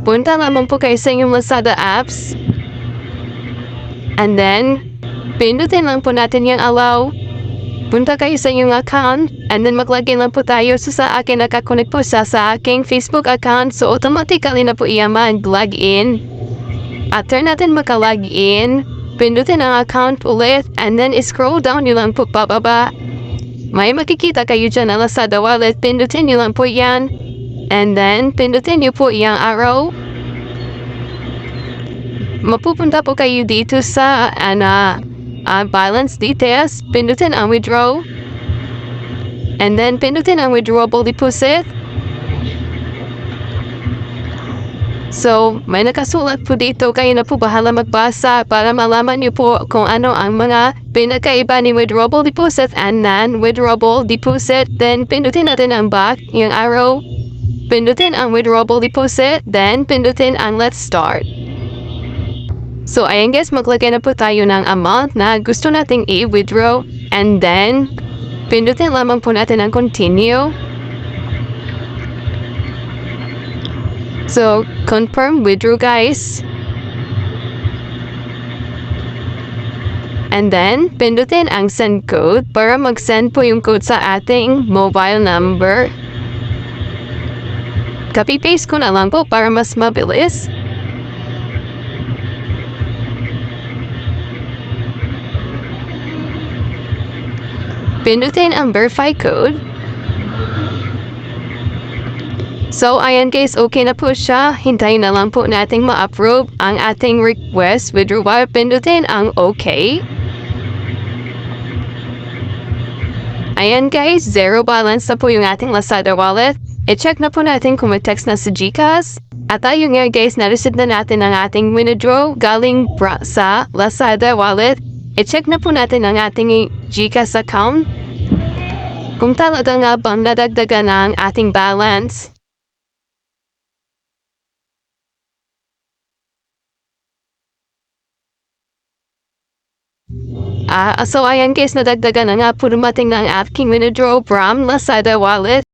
punta lamang po kayo sa inyong Lazada apps. And then, pindutin lang po natin yung allow. Punta kayo sa inyong account, and then maglagay lang po tayo. So sa akin, nakakonect po sa aking Facebook account. So automatically na po iya mag-log in. After natin maka-log in, pindutin ang account ulit, and then scroll down nyo lang po pababa. May makikita kayo dyan na Lazada wallet. Pindutin nyo lang po yan. And then, pindutin nyo po yung arrow. Mapupunta po kayo dito sa balance details. Pindutin ang withdraw. And then, pindutin ang withdrawable deposit. So, may nakasulat po dito. Kayo na po bahala magbasa para malaman niyo po kung ano ang mga pinakaiba ni withdrawable deposit and non-withdrawable deposit. Then, pindutin natin ang back, yung arrow. Pindutin ang withdrawable deposit. Then, pindutin ang let's start. So, ayan guys, maglagay na po tayo ng amount na gusto nating i-withdraw. And then, pindutin lamang po natin ang continue. So, confirm withdraw guys. And then, pindutin ang send code para mag-send po yung code sa ating mobile number. Copy-paste ko na lang po para mas mabilis. Pindutin ang verify code. So, ayan guys, okay na po siya. Hintayin na lang po nating ma-approve ang ating request withdrawal. Pindutin ang okay. Ayan guys, zero balance na po yung ating Lazada wallet. I-check na po natin kung may text na sa GCASH. At ayun nga guys, na-receive na natin ang ating withdraw galing sa Lazada wallet. I-check na po natin ang ating GCASH account. Kung talaga nga bang nadagdagan na ang ating balance. So ayan guys, nadagdagan na nga po dumating na ang aking withdraw from Lazada wallet.